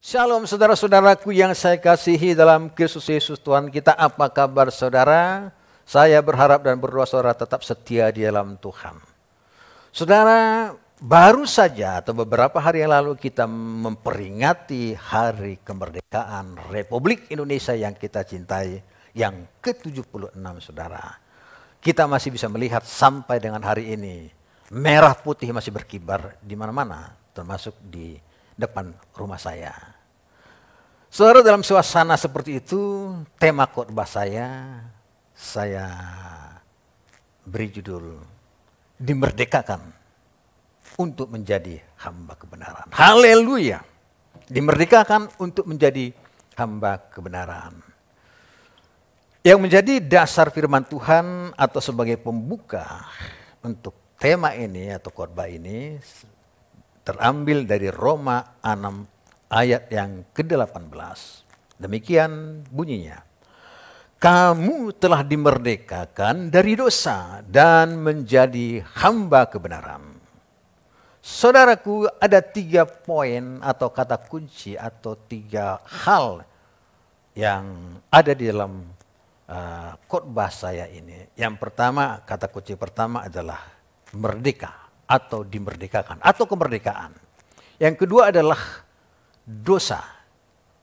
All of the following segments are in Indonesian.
Shalom saudara-saudaraku yang saya kasihi dalam Kristus Yesus Tuhan kita. Apa kabar saudara? Saya berharap dan berdoa saudara tetap setia di dalam Tuhan. Saudara, baru saja atau beberapa hari yang lalu kita memperingati hari kemerdekaan Republik Indonesia yang kita cintai yang ke-76 saudara. Kita masih bisa melihat sampai dengan hari ini merah putih masih berkibar di mana-mana, termasuk di depan rumah saya. Saudara, dalam suasana seperti itu, tema khotbah saya beri judul Dimerdekakan untuk menjadi hamba kebenaran. Haleluya! Dimerdekakan untuk menjadi hamba kebenaran. Yang menjadi dasar firman Tuhan atau sebagai pembuka untuk tema ini atau khotbah ini terambil dari Roma 6 ayat yang ke-18. Demikian bunyinya. Kamu telah dimerdekakan dari dosa dan menjadi hamba kebenaran. Saudaraku, ada 3 poin atau kata kunci atau 3 hal yang ada di dalam khotbah saya ini. Yang pertama, kata kunci pertama adalah merdeka atau dimerdekakan atau kemerdekaan. Yang kedua adalah dosa.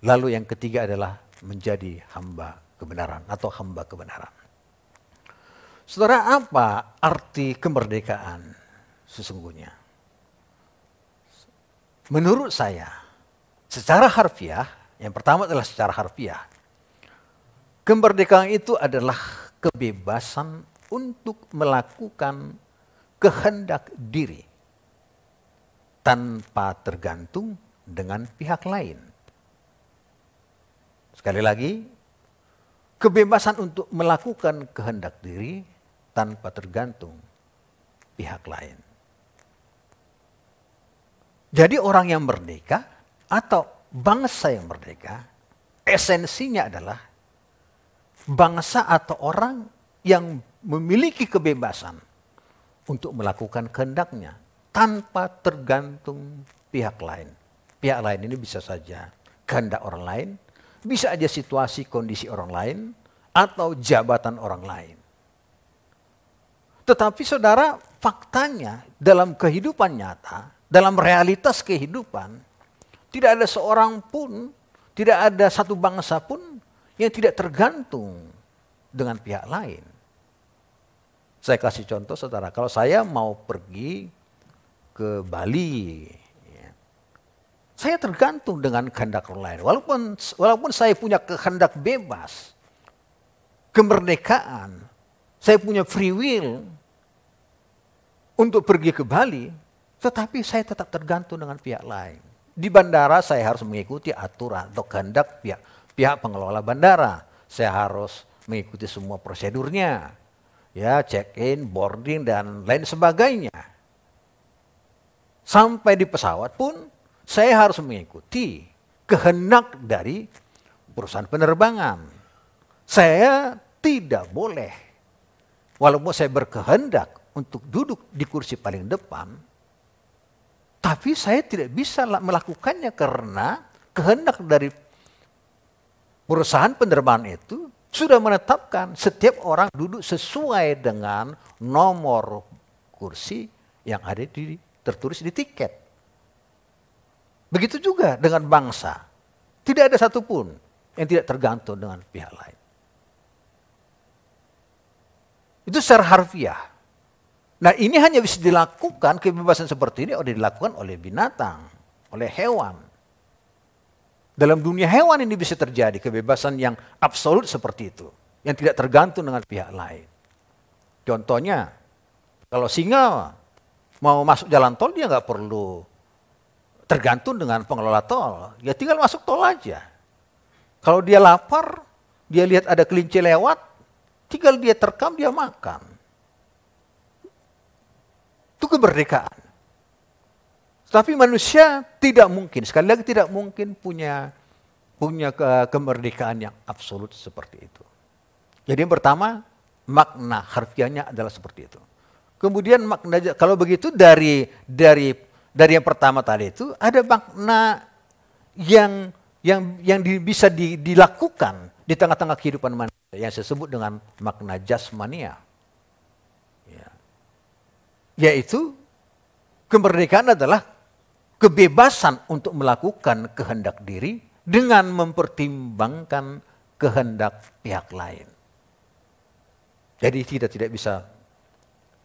Lalu yang ketiga adalah menjadi hamba kebenaran atau hamba kebenaran. Saudara, apa arti kemerdekaan sesungguhnya? Menurut saya, secara harfiah, yang pertama adalah secara harfiah. Kemerdekaan itu adalah kebebasan untuk melakukan kehendak diri tanpa tergantung dengan pihak lain. Sekali lagi, kebebasan untuk melakukan kehendak diri tanpa tergantung pihak lain. Jadi orang yang merdeka atau bangsa yang merdeka, esensinya adalah bangsa atau orang yang memiliki kebebasan untuk melakukan kehendaknya tanpa tergantung pihak lain. Pihak lain ini bisa saja kehendak orang lain, bisa aja situasi kondisi orang lain, atau jabatan orang lain. Tetapi saudara, faktanya dalam kehidupan nyata, dalam realitas kehidupan, tidak ada seorang pun, tidak ada satu bangsa pun yang tidak tergantung dengan pihak lain. Saya kasih contoh saudara, kalau saya mau pergi ke Bali, ya, saya tergantung dengan kehendak orang lain. Walaupun saya punya kehendak bebas, kemerdekaan, saya punya free will untuk pergi ke Bali, tetapi saya tetap tergantung dengan pihak lain. Di bandara saya harus mengikuti aturan atau kehendak pihak pengelola bandara. Saya harus mengikuti semua prosedurnya. Ya, check-in, boarding, dan lain sebagainya. Sampai di pesawat pun saya harus mengikuti kehendak dari perusahaan penerbangan. Saya tidak boleh, walaupun saya berkehendak untuk duduk di kursi paling depan, tapi saya tidak bisa melakukannya karena kehendak dari perusahaan penerbangan itu sudah menetapkan setiap orang duduk sesuai dengan nomor kursi yang ada tertulis di tiket. Begitu juga dengan bangsa. Tidak ada satupun yang tidak tergantung dengan pihak lain. Itu secara harfiah. Nah, ini hanya bisa dilakukan, kebebasan seperti ini dilakukan oleh binatang, oleh hewan. Dalam dunia hewan ini bisa terjadi kebebasan yang absolut seperti itu. Yang tidak tergantung dengan pihak lain. Contohnya, kalau singa mau masuk jalan tol, dia nggak perlu tergantung dengan pengelola tol. Dia tinggal masuk tol aja. Kalau dia lapar, dia lihat ada kelinci lewat, tinggal dia terkam, dia makan. Itu kemerdekaan. Tapi manusia tidak mungkin, sekali lagi tidak mungkin punya kemerdekaan yang absolut seperti itu. Jadi yang pertama, makna harfiahnya adalah seperti itu. Kemudian makna, kalau begitu dari yang pertama tadi itu ada makna bisa dilakukan di tengah-tengah kehidupan manusia yang saya sebut dengan makna jasmania. Ya. Yaitu kemerdekaan adalah kebebasan untuk melakukan kehendak diri dengan mempertimbangkan kehendak pihak lain. Jadi tidak bisa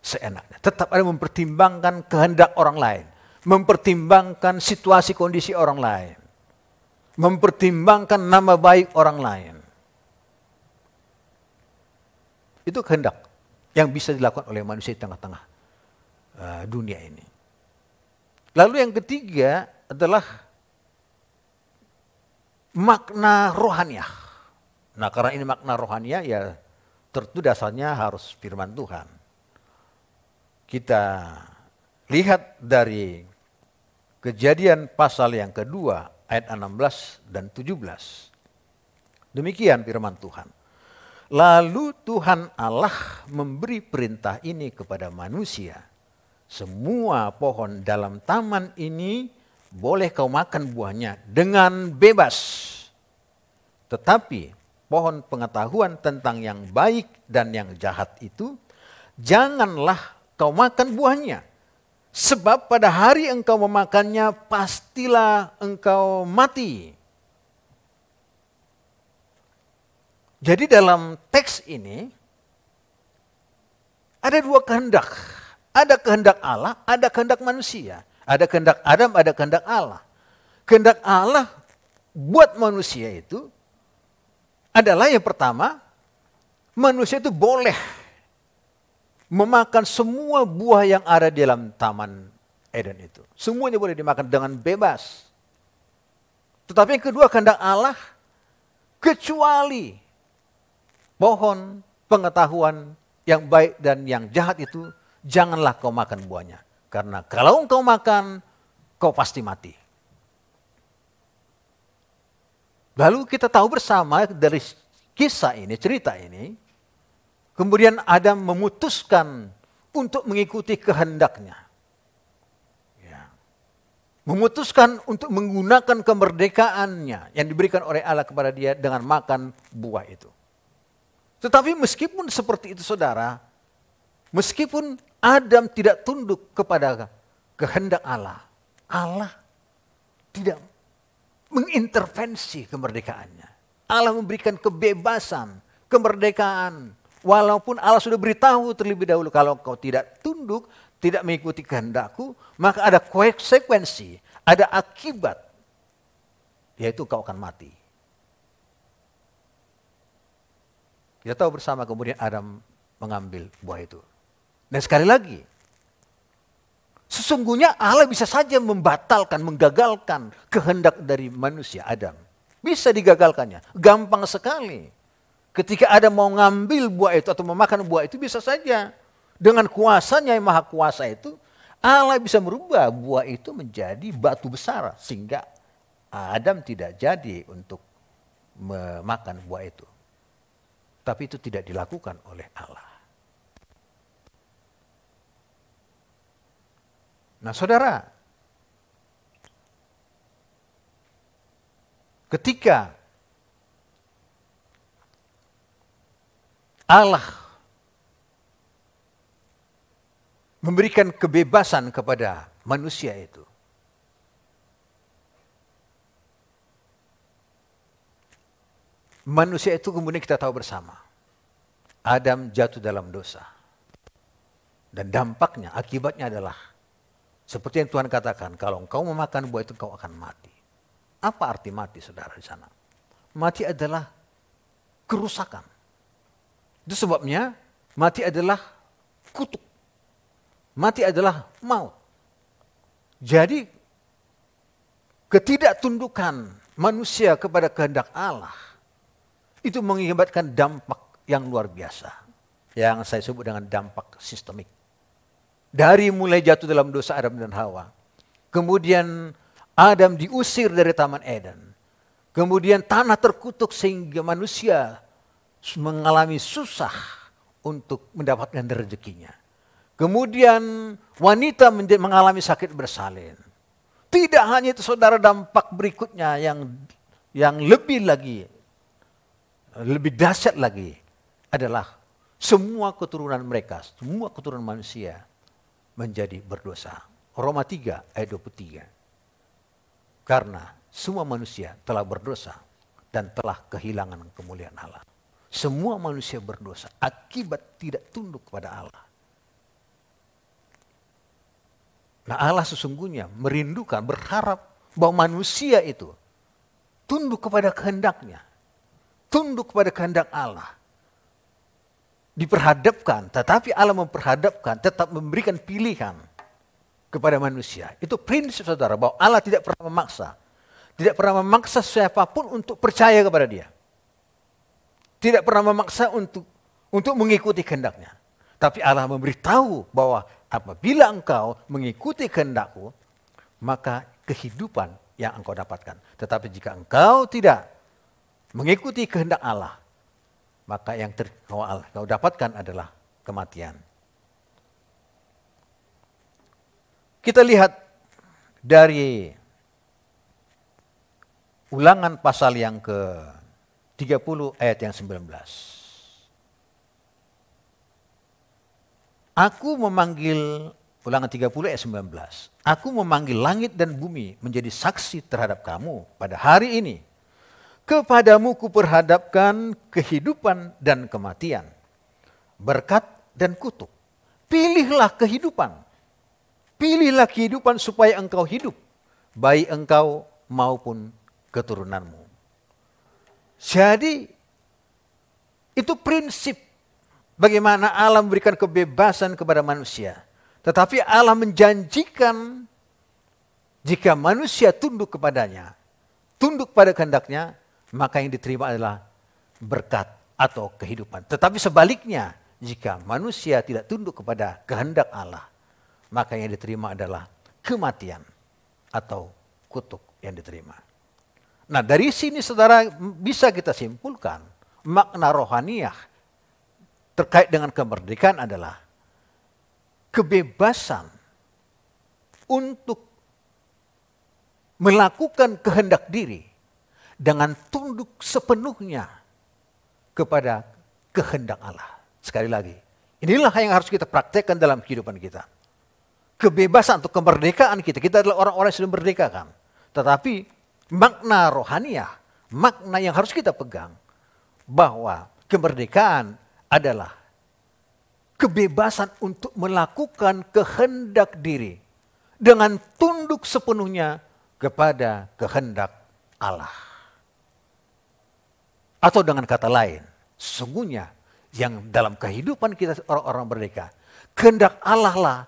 seenaknya. Tetap ada mempertimbangkan kehendak orang lain. Mempertimbangkan situasi kondisi orang lain. Mempertimbangkan nama baik orang lain. Itu kehendak yang bisa dilakukan oleh manusia di tengah-tengah dunia ini. Lalu yang ketiga adalah makna rohaniah. Nah, karena ini makna rohaniah, ya tentu dasarnya harus firman Tuhan. Kita lihat dari Kejadian pasal yang kedua ayat 16 dan 17. Demikian firman Tuhan. Lalu Tuhan Allah memberi perintah ini kepada manusia. Semua pohon dalam taman ini boleh kau makan buahnya dengan bebas. Tetapi pohon pengetahuan tentang yang baik dan yang jahat itu, janganlah kau makan buahnya. Sebab pada hari engkau memakannya, pastilah engkau mati. Jadi dalam teks ini, ada dua kehendak. Ada kehendak Allah, ada kehendak manusia. Ada kehendak Adam, ada kehendak Allah. Kehendak Allah buat manusia itu adalah yang pertama, manusia itu boleh memakan semua buah yang ada di dalam taman Eden itu. Semuanya boleh dimakan dengan bebas. Tetapi yang kedua, kehendak Allah, kecuali pohon pengetahuan yang baik dan yang jahat itu, janganlah kau makan buahnya. Karena kalau engkau makan, kau pasti mati. Lalu kita tahu bersama dari kisah ini, cerita ini, kemudian Adam memutuskan untuk mengikuti kehendaknya. Ya. Memutuskan untuk menggunakan kemerdekaannya yang diberikan oleh Allah kepada dia dengan makan buah itu. Tetapi meskipun seperti itu saudara, meskipun Adam tidak tunduk kepada kehendak Allah, Allah tidak mengintervensi kemerdekaannya. Allah memberikan kebebasan, kemerdekaan. Walaupun Allah sudah beritahu terlebih dahulu, kalau kau tidak tunduk, tidak mengikuti kehendakku, maka ada konsekuensi, ada akibat, yaitu kau akan mati. Kita tahu bersama kemudian Adam mengambil buah itu. Dan sekali lagi, sesungguhnya Allah bisa saja membatalkan, menggagalkan kehendak dari manusia Adam. Bisa digagalkannya, gampang sekali. Ketika Adam mau ngambil buah itu atau memakan buah itu, bisa saja dengan kuasanya yang maha kuasa itu, Allah bisa merubah buah itu menjadi batu besar. Sehingga Adam tidak jadi untuk memakan buah itu. Tapi itu tidak dilakukan oleh Allah. Nah saudara, ketika Allah memberikan kebebasan kepada manusia itu, manusia itu kemudian kita tahu bersama, Adam jatuh dalam dosa. Dan dampaknya, akibatnya adalah seperti yang Tuhan katakan, kalau engkau memakan buah itu engkau akan mati. Apa arti mati saudara di sana? Mati adalah kerusakan. Itu sebabnya mati adalah kutuk. Mati adalah maut. Jadi ketidaktundukan manusia kepada kehendak Allah itu mengakibatkan dampak yang luar biasa. Yang saya sebut dengan dampak sistemik. Dari mulai jatuh dalam dosa Adam dan Hawa. Kemudian Adam diusir dari Taman Eden. Kemudian tanah terkutuk sehingga manusia mengalami susah untuk mendapatkan rezekinya. Kemudian wanita mengalami sakit bersalin. Tidak hanya itu saudara, dampak berikutnya yang lebih lagi, lebih dahsyat lagi adalah semua keturunan mereka, semua keturunan manusia menjadi berdosa. Roma 3 ayat 23. Karena semua manusia telah berdosa dan telah kehilangan kemuliaan Allah. Semua manusia berdosa akibat tidak tunduk kepada Allah. Nah, Allah sesungguhnya merindukan, berharap bahwa manusia itu tunduk kepada kehendaknya, tunduk kepada kehendak Allah. Diperhadapkan, tetapi Allah memperhadapkan, tetap memberikan pilihan kepada manusia. Itu prinsip saudara, bahwa Allah tidak pernah memaksa. Tidak pernah memaksa siapapun untuk percaya kepada Dia. Tidak pernah memaksa untuk mengikuti kehendaknya. Tapi Allah memberitahu bahwa apabila engkau mengikuti kehendakku, maka kehidupan yang engkau dapatkan. Tetapi jika engkau tidak mengikuti kehendak Allah, maka yang kau dapatkan adalah kematian. Kita lihat dari Ulangan pasal yang ke-30 ayat yang 19. Aku memanggil, Ulangan 30 ayat 19. Aku memanggil langit dan bumi menjadi saksi terhadap kamu pada hari ini. Kepadamu kuperhadapkan kehidupan dan kematian, berkat dan kutuk. Pilihlah kehidupan. Pilihlah kehidupan supaya engkau hidup, baik engkau maupun keturunanmu. Jadi itu prinsip bagaimana Allah memberikan kebebasan kepada manusia. Tetapi Allah menjanjikan jika manusia tunduk kepadanya, tunduk pada kehendaknya, maka yang diterima adalah berkat atau kehidupan. Tetapi sebaliknya, jika manusia tidak tunduk kepada kehendak Allah, maka yang diterima adalah kematian atau kutuk yang diterima. Nah, dari sini saudara bisa kita simpulkan makna rohaniah terkait dengan kemerdekaan adalah kebebasan untuk melakukan kehendak diri dengan tunduk sepenuhnya kepada kehendak Allah. Sekali lagi, inilah yang harus kita praktekkan dalam kehidupan kita. Kebebasan atau kemerdekaan kita. Kita adalah orang-orang yang sudah merdekakan. Tetapi makna rohaniah, makna yang harus kita pegang, bahwa kemerdekaan adalah kebebasan untuk melakukan kehendak diri dengan tunduk sepenuhnya kepada kehendak Allah. Atau dengan kata lain, sesungguhnya yang dalam kehidupan kita orang-orang merdeka, kehendak Allah lah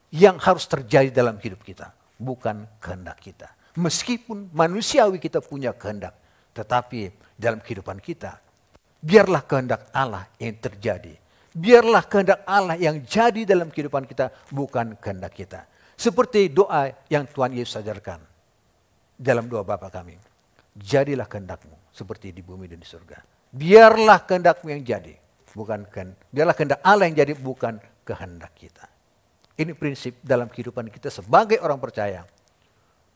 yang harus terjadi dalam hidup kita, bukan kehendak kita. Meskipun manusiawi kita punya kehendak, tetapi dalam kehidupan kita, biarlah kehendak Allah yang terjadi. Biarlah kehendak Allah yang jadi dalam kehidupan kita, bukan kehendak kita. Seperti doa yang Tuhan Yesus ajarkan dalam doa Bapa kami. Jadilah kehendakmu seperti di bumi dan di surga. Biarlah kehendakmu yang jadi, biarlah kehendak Allah yang jadi, bukan kehendak kita. Ini prinsip dalam kehidupan kita sebagai orang percaya.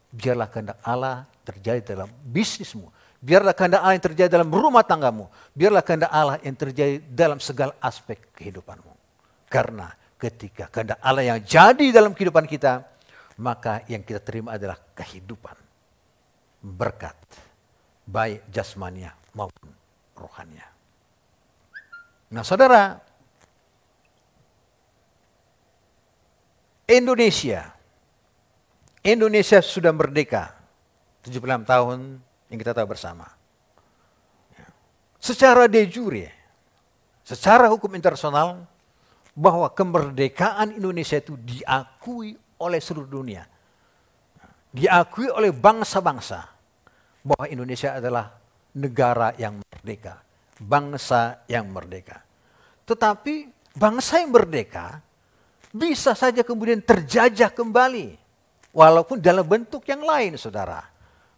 Biarlah kehendak Allah terjadi dalam bisnismu. Biarlah kehendak Allah yang terjadi dalam rumah tanggamu. Biarlah kehendak Allah yang terjadi dalam segala aspek kehidupanmu. Karena ketika kehendak Allah yang jadi dalam kehidupan kita, maka yang kita terima adalah kehidupan, berkat, baik jasmania maupun rohania. Nah saudara, Indonesia sudah merdeka 76 tahun yang kita tahu bersama. Secara de jure, secara hukum internasional, bahwa kemerdekaan Indonesia itu diakui oleh seluruh dunia. Diakui oleh bangsa-bangsa bahwa Indonesia adalah negara yang merdeka, bangsa yang merdeka. Tetapi bangsa yang merdeka bisa saja kemudian terjajah kembali. Walaupun dalam bentuk yang lain, saudara.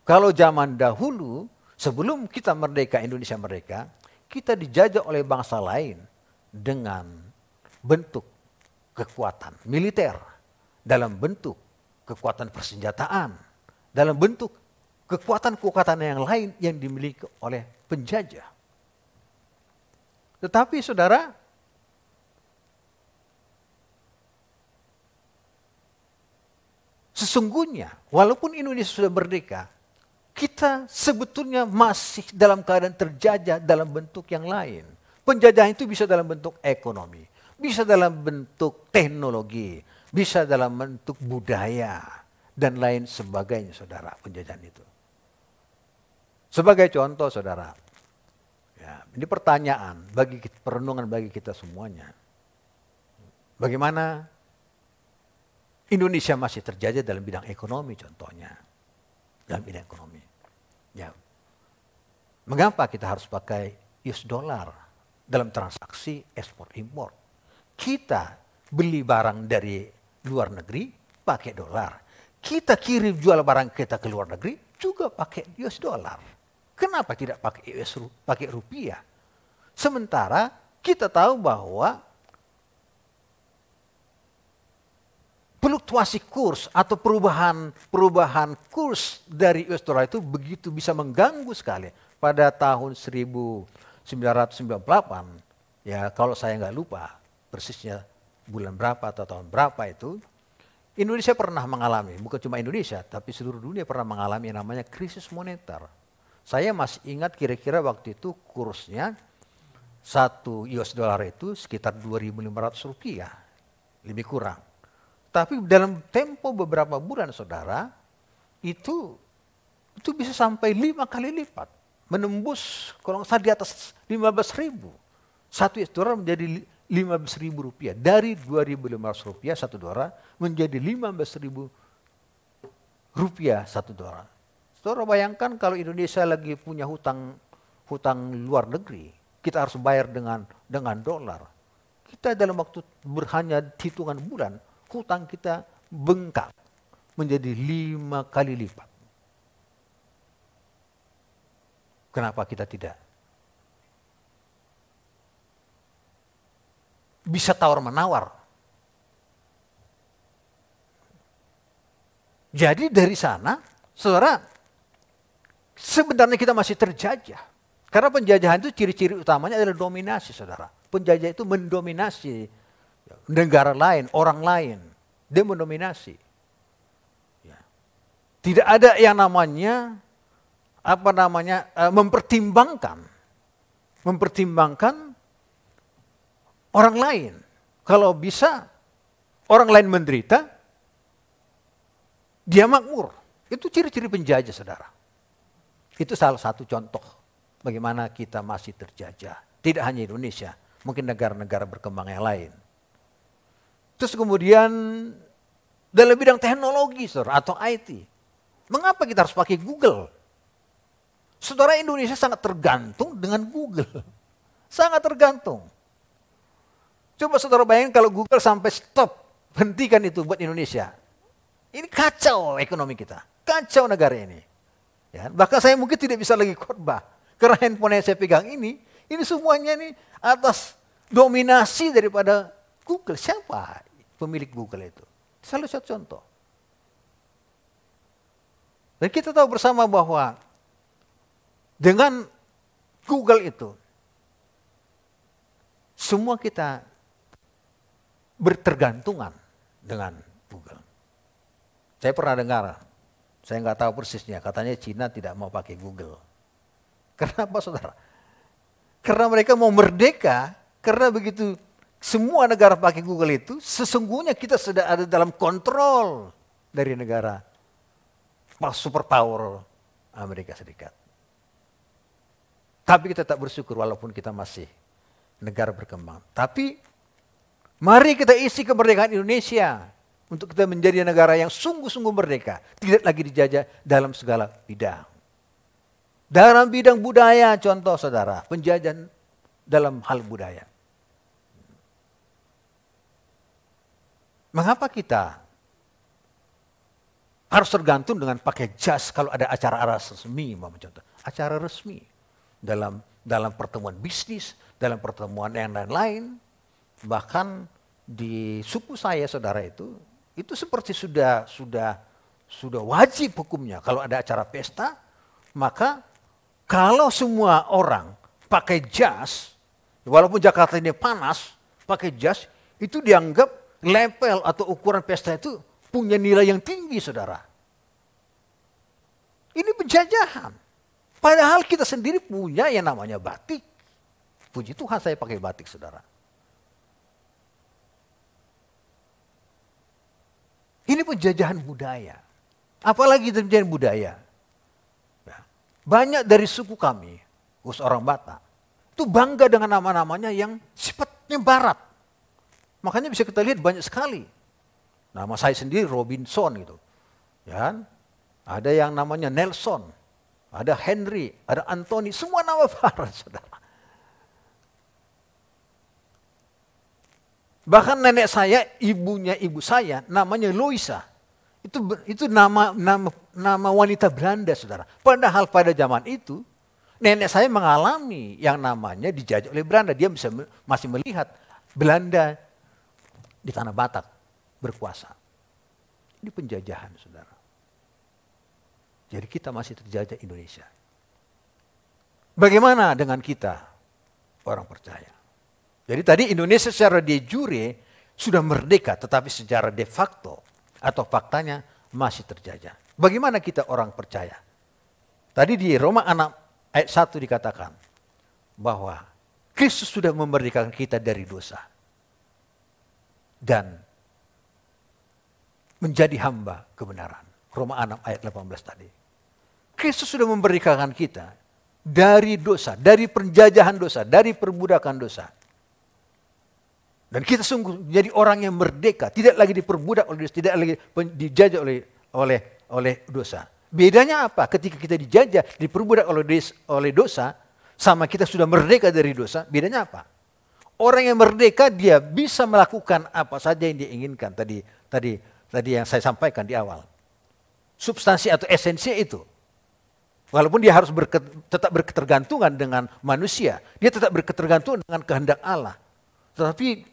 Kalau zaman dahulu, sebelum kita merdeka, Indonesia merdeka, kita dijajah oleh bangsa lain dengan bentuk kekuatan militer, dalam bentuk kekuatan persenjataan, dalam bentuk kekuatan-kekuatan yang lain yang dimiliki oleh penjajah. Tetapi saudara, sesungguhnya walaupun Indonesia sudah merdeka, kita sebetulnya masih dalam keadaan terjajah dalam bentuk yang lain. Penjajahan itu bisa dalam bentuk ekonomi, bisa dalam bentuk teknologi, bisa dalam bentuk budaya, dan lain sebagainya, saudara, penjajahan itu. Sebagai contoh, saudara, ya, ini pertanyaan, perenungan bagi kita semuanya. Bagaimana Indonesia masih terjajah dalam bidang ekonomi, contohnya. Dalam bidang ekonomi. Ya. Mengapa kita harus pakai US dollar dalam transaksi ekspor-impor? Kita beli barang dari luar negeri pakai dolar. Kita kirim jual barang kita ke luar negeri juga pakai US dollar. Kenapa tidak pakai rupiah? Sementara kita tahu bahwa fluktuasi kurs atau perubahan kurs dari US dollar itu begitu bisa mengganggu sekali. Pada tahun 1998, ya kalau saya nggak lupa persisnya bulan berapa atau tahun berapa itu, Indonesia pernah mengalami, bukan cuma Indonesia, tapi seluruh dunia pernah mengalami yang namanya krisis moneter. Saya masih ingat kira-kira waktu itu kursnya 1 US dollar itu sekitar 2.500 rupiah, lebih kurang. Tapi dalam tempo beberapa bulan, saudara, itu bisa sampai 5 kali lipat. Menembus kalau nggak salah di atas 15.000. 1 US dollar menjadi 15.000 rupiah. Dari 2.500 rupiah 1 dolar menjadi 15.000 rupiah 1 dolar. Saudara bayangkan kalau Indonesia lagi punya hutang luar negeri, kita harus bayar dengan dolar. Kita dalam waktu hanya hitungan bulan, hutang kita bengkak menjadi 5 kali lipat. Kenapa kita tidak bisa tawar-menawar? Jadi dari sana, saudara, sebenarnya kita masih terjajah. Karena penjajahan itu ciri-ciri utamanya adalah dominasi, saudara. Penjajah itu mendominasi negara lain, orang lain. Dia mendominasi. Ya. Tidak ada yang namanya mempertimbangkan orang lain. Kalau bisa orang lain menderita, dia makmur. Itu ciri-ciri penjajah, saudara. Itu salah satu contoh bagaimana kita masih terjajah. Tidak hanya Indonesia, mungkin negara-negara berkembang yang lain. Terus kemudian dalam bidang teknologi, saudara, atau IT. Mengapa kita harus pakai Google? Saudara, Indonesia sangat tergantung dengan Google. Sangat tergantung. Coba saudara bayangin kalau Google sampai stop, hentikan itu buat Indonesia. Ini kacau ekonomi kita. Kacau negara ini. Ya, bahkan saya mungkin tidak bisa lagi khotbah. Karena handphone yang saya pegang ini semuanya nih atas dominasi daripada Google. Siapa pemilik Google itu? Salah satu contoh. Dan kita tahu bersama bahwa dengan Google itu, semua kita bertergantungan dengan Google. Saya pernah dengar, saya nggak tahu persisnya, katanya Cina tidak mau pakai Google. Kenapa, saudara? Karena mereka mau merdeka, karena begitu semua negara pakai Google itu, sesungguhnya kita sudah ada dalam kontrol dari negara superpower Amerika Serikat. Tapi kita tak bersyukur walaupun kita masih negara berkembang. Tapi mari kita isi kemerdekaan Indonesia untuk kita menjadi negara yang sungguh-sungguh merdeka. Tidak lagi dijajah dalam segala bidang. Dalam bidang budaya, contoh saudara, penjajahan dalam hal budaya. Mengapa kita harus tergantung dengan pakai jas kalau ada acara resmi, contoh acara resmi dalam pertemuan bisnis, dalam pertemuan yang lain-lain, bahkan di suku saya, saudara, itu seperti sudah sudah wajib hukumnya. Kalau ada acara pesta, maka kalau semua orang pakai jas, walaupun Jakarta ini panas, pakai jas, itu dianggap level atau ukuran pesta itu punya nilai yang tinggi, saudara. Ini penjajahan. Padahal kita sendiri punya yang namanya batik. Puji Tuhan saya pakai batik, saudara. Ini penjajahan budaya. Apalagi penjajahan budaya. Banyak dari suku kami, khusus orang Batak, itu bangga dengan nama-namanya yang sifatnya barat. Makanya bisa kita lihat banyak sekali. Nama saya sendiri Robinson gitu. Ya, ada yang namanya Nelson, ada Henry, ada Anthony, semua nama barat, saudara. Bahkan nenek saya, ibunya ibu saya, namanya Loisa. Itu nama wanita Belanda, saudara. Padahal pada zaman itu, nenek saya mengalami yang namanya dijajah oleh Belanda. Dia masih melihat Belanda di tanah Batak berkuasa. Ini penjajahan, saudara. Jadi kita masih terjajah Indonesia. Bagaimana dengan kita, orang percaya? Jadi tadi Indonesia secara de jure sudah merdeka, tetapi secara de facto atau faktanya masih terjajah. Bagaimana kita orang percaya? Tadi di Roma 6 ayat 1 dikatakan bahwa Kristus sudah memerdekakan kita dari dosa dan menjadi hamba kebenaran. Roma 6 ayat 18 tadi. Kristus sudah memerdekakan kita dari dosa, dari penjajahan dosa, dari perbudakan dosa. Dan kita sungguh jadi orang yang merdeka, tidak lagi diperbudak oleh dosa, tidak lagi dijajah oleh dosa. Bedanya apa? Ketika kita dijajah, diperbudak oleh dosa, sama kita sudah merdeka dari dosa, bedanya apa? Orang yang merdeka dia bisa melakukan apa saja yang dia inginkan. Tadi yang saya sampaikan di awal. Substansi atau esensi itu. Walaupun dia harus tetap berketergantungan dengan manusia, dia tetap berketergantungan dengan kehendak Allah. Tetapi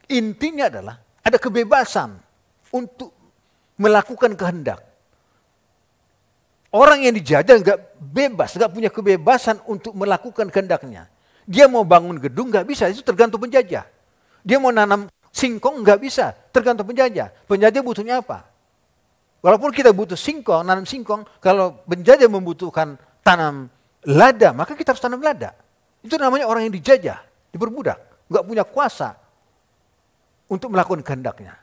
intinya adalah ada kebebasan untuk melakukan kehendak. Orang yang dijajah nggak bebas, nggak punya kebebasan untuk melakukan kehendaknya. Dia mau bangun gedung nggak bisa, itu tergantung penjajah. Dia mau nanam singkong nggak bisa, tergantung penjajah. Penjajah butuhnya apa? Walaupun kita butuh singkong, nanam singkong, kalau penjajah membutuhkan tanam lada, maka kita harus tanam lada. Itu namanya orang yang dijajah, diperbudak, nggak punya kuasa untuk melakukan kehendaknya.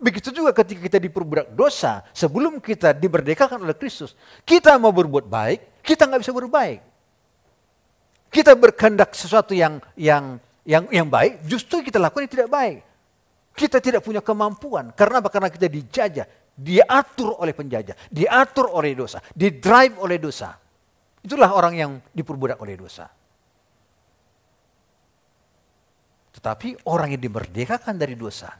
Begitu juga ketika kita diperbudak dosa, sebelum kita dimerdekakan oleh Kristus, kita mau berbuat baik, kita nggak bisa berbuat baik. Kita berkehendak sesuatu yang baik, justru kita lakukan yang tidak baik. Kita tidak punya kemampuan. Karena apa? Karena kita dijajah, diatur oleh penjajah, diatur oleh dosa, didrive oleh dosa. Itulah orang yang diperbudak oleh dosa. Tetapi orang yang dimerdekakan dari dosa,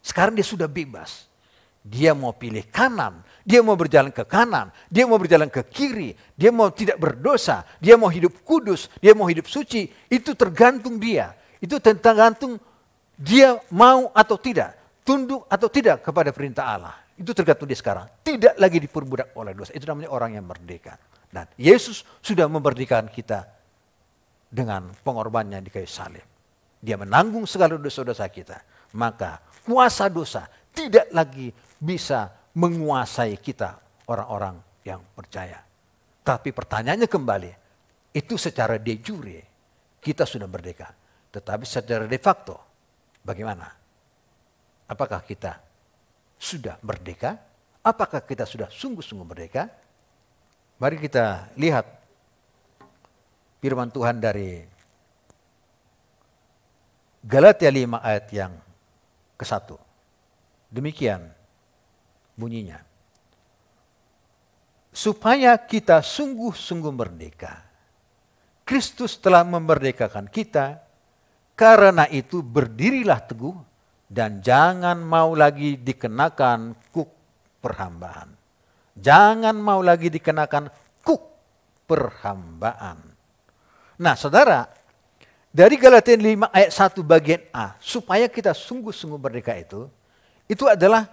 sekarang dia sudah bebas. Dia mau pilih kanan, dia mau berjalan ke kanan, dia mau berjalan ke kiri, dia mau tidak berdosa, dia mau hidup kudus, dia mau hidup suci. Itu tergantung dia. Itu tergantung dia mau atau tidak, tunduk atau tidak kepada perintah Allah. Itu tergantung dia sekarang. Tidak lagi diperbudak oleh dosa. Itu namanya orang yang merdeka. Dan Yesus sudah memerdekakan kita dengan pengorbanannya di kayu salib. Dia menanggung segala dosa-dosa kita. Maka kuasa dosa tidak lagi bisa menguasai kita orang-orang yang percaya. Tapi pertanyaannya kembali, itu secara de jure kita sudah merdeka. Tetapi secara de facto bagaimana? Apakah kita sudah merdeka? Apakah kita sudah sungguh-sungguh merdeka? Mari kita lihat firman Tuhan dari Galatia 5 ayat yang ke-1. Demikian bunyinya. Supaya kita sungguh-sungguh merdeka. Kristus telah memerdekakan kita, karena itu berdirilah teguh dan jangan mau lagi dikenakan kuk perhambaan. Jangan mau lagi dikenakan kuk perhambaan. Nah, saudara, dari Galatia 5 ayat 1 bagian A, supaya kita sungguh-sungguh merdeka itu adalah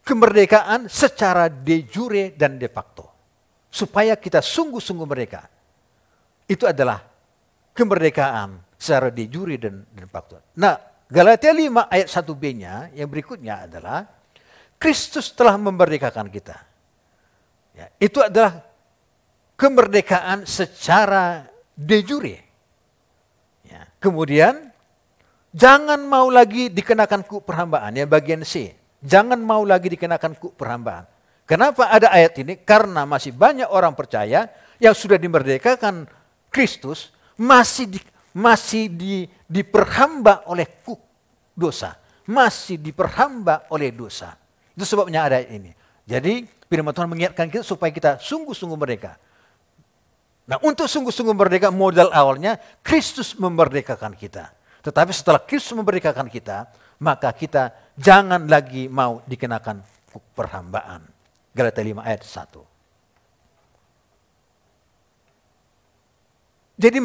kemerdekaan secara de jure dan de facto. Supaya kita sungguh-sungguh merdeka. Itu adalah kemerdekaan secara de jure dan de facto. Nah, Galatia 5 ayat 1b-nya yang berikutnya adalah Kristus telah memerdekakan kita. Ya, itu adalah kemerdekaan secara de jure. Ya, kemudian jangan mau lagi dikenakan kuk perhambaan, ya bagian C. Jangan mau lagi dikenakan kuk perhambaan. Kenapa ada ayat ini? Karena masih banyak orang percaya yang sudah dimerdekakan Kristus masih diperhamba oleh kuk dosa. Masih diperhamba oleh dosa. Itu sebabnya ada ayat ini. Jadi firman Tuhan mengingatkan kita supaya kita sungguh-sungguh merdeka. Nah, untuk sungguh-sungguh merdeka, modal awalnya Kristus memerdekakan kita. Tetapi setelah Kristus memerdekakan kita, maka kita jangan lagi mau dikenakan perhambaan. Galatia 5 ayat 1. Jadi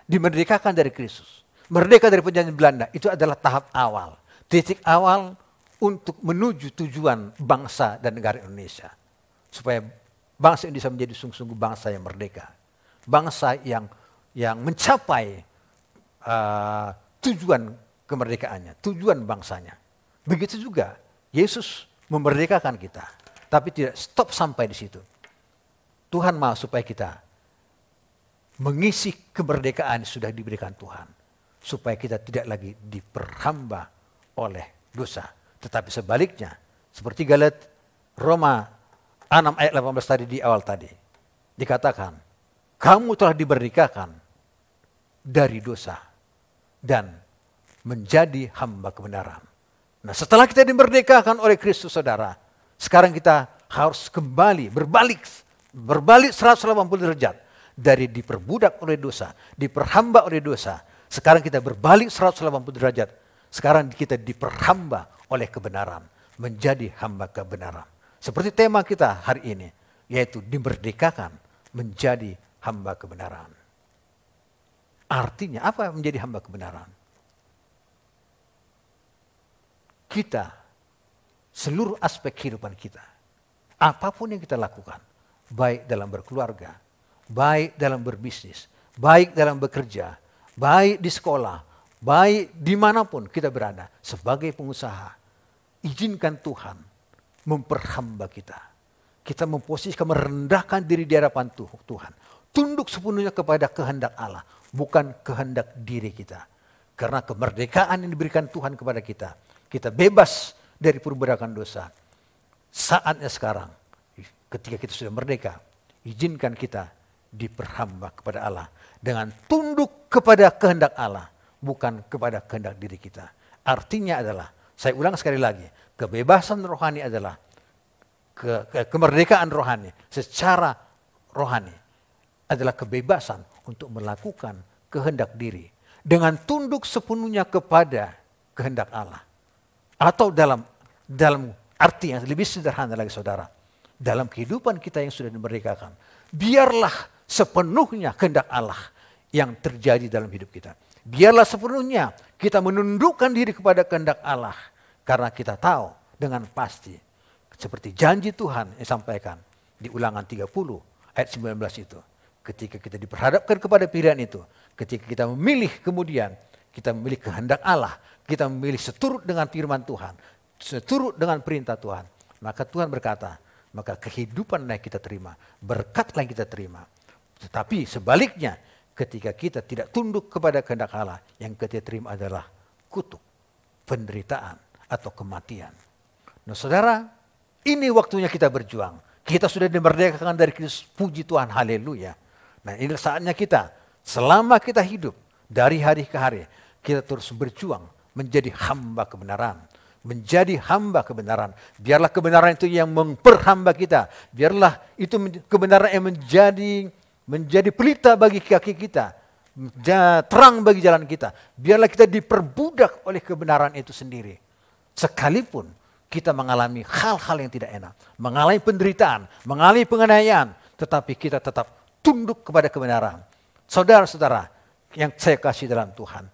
dimerdekakan dari Kristus. Merdeka dari penjajahan Belanda, itu adalah tahap awal. Titik awal untuk menuju tujuan bangsa dan negara Indonesia. Supaya bangsa Indonesia menjadi sungguh-sungguh bangsa yang merdeka. Bangsa yang mencapai tujuan kemerdekaannya, tujuan bangsanya. Begitu juga Yesus memerdekakan kita. Tapi tidak stop sampai di situ. Tuhan mau supaya kita mengisi kemerdekaan yang sudah diberikan Tuhan. Supaya kita tidak lagi diperhamba oleh dosa. Tetapi sebaliknya, seperti Roma 6 ayat 18 tadi di awal tadi. Dikatakan, kamu telah dimerdekakan dari dosa dan menjadi hamba kebenaran. Nah, setelah kita dimerdekakan oleh Kristus, saudara, sekarang kita harus kembali berbalik 180 derajat dari diperbudak oleh dosa, diperhamba oleh dosa. Sekarang kita berbalik 180 derajat. Sekarang kita diperhamba oleh kebenaran, menjadi hamba kebenaran. Seperti tema kita hari ini, yaitu dimerdekakan menjadi hamba kebenaran. Artinya apa menjadi hamba kebenaran? Kita, seluruh aspek kehidupan kita, apapun yang kita lakukan, baik dalam berkeluarga, baik dalam berbisnis, baik dalam bekerja, baik di sekolah, baik dimanapun kita berada, sebagai pengusaha, izinkan Tuhan memperhamba kita. Kita memposisikan, merendahkan diri di hadapan Tuhan. Tunduk sepenuhnya kepada kehendak Allah, bukan kehendak diri kita. Karena kemerdekaan yang diberikan Tuhan kepada kita, kita bebas dari perbudakan dosa. Saatnya sekarang, ketika kita sudah merdeka, izinkan kita diperhamba kepada Allah dengan tunduk kepada kehendak Allah, bukan kepada kehendak diri kita. Artinya adalah, saya ulang sekali lagi, kebebasan rohani adalah kemerdekaan rohani secara rohani adalah kebebasan untuk melakukan kehendak diri dengan tunduk sepenuhnya kepada kehendak Allah. Atau dalam arti yang lebih sederhana lagi, saudara, dalam kehidupan kita yang sudah dimerdekakan, biarlah sepenuhnya kehendak Allah yang terjadi dalam hidup kita. Biarlah sepenuhnya kita menundukkan diri kepada kehendak Allah, karena kita tahu dengan pasti, seperti janji Tuhan yang disampaikan di Ulangan 30 ayat 19 itu. Ketika kita diperhadapkan kepada pilihan itu, ketika kita memilih kemudian, kita memilih kehendak Allah, kita memilih seturut dengan firman Tuhan, seturut dengan perintah Tuhan, maka Tuhan berkata, maka kehidupan yang kita terima, berkatlah yang kita terima. Tetapi sebaliknya, ketika kita tidak tunduk kepada kehendak Allah, yang kita terima adalah kutuk, penderitaan, atau kematian. Nah, saudara, ini waktunya kita berjuang. Kita sudah dimerdekakan dari Kristus, puji Tuhan, haleluya. Nah, ini saatnya kita, selama kita hidup, dari hari ke hari, kita terus berjuang menjadi hamba kebenaran. Menjadi hamba kebenaran. Biarlah kebenaran itu yang memperhamba kita. Biarlah itu kebenaran yang menjadi pelita bagi kaki kita. Terang bagi jalan kita. Biarlah kita diperbudak oleh kebenaran itu sendiri. Sekalipun kita mengalami hal-hal yang tidak enak, mengalami penderitaan, mengalami penganiayaan, tetapi kita tetap tunduk kepada kebenaran. Saudara-saudara yang saya kasih dalam Tuhan,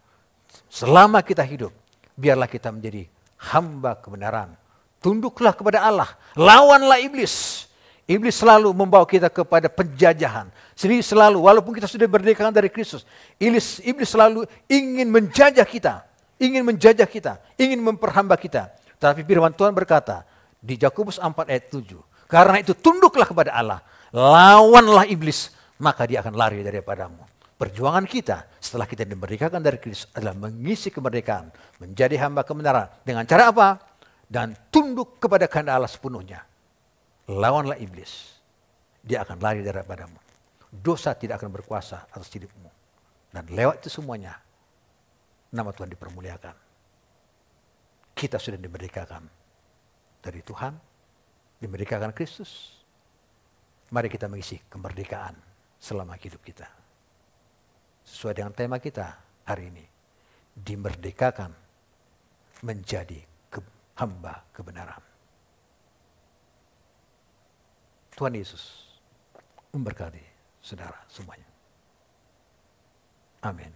selama kita hidup, biarlah kita menjadi hamba kebenaran, Tunduklah kepada Allah. Lawanlah iblis. Iblis selalu membawa kita kepada penjajahan. Iblis selalu, walaupun kita sudah berdekatan dari Kristus, iblis selalu ingin menjajah kita. Ingin menjajah kita. Ingin memperhamba kita. Tapi firman Tuhan berkata di Yakobus 4 ayat 7. Karena itu tunduklah kepada Allah. Lawanlah iblis. Maka dia akan lari daripadamu. Perjuangan kita setelah kita dimerdekakan dari Kristus adalah mengisi kemerdekaan. Menjadi hamba kebenaran. Dengan cara apa? Dan tunduk kepada kehendak Allah sepenuhnya. Lawanlah iblis. Dia akan lari daripadamu. Dosa tidak akan berkuasa atas hidupmu. Dan lewat itu semuanya, nama Tuhan dipermuliakan. Kita sudah dimerdekakan dari Tuhan, dimerdekakan Kristus. Mari kita mengisi kemerdekaan selama hidup kita. Sesuai dengan tema kita hari ini. Dimerdekakan menjadi hamba kebenaran. Tuhan Yesus memberkati saudara semuanya. Amin.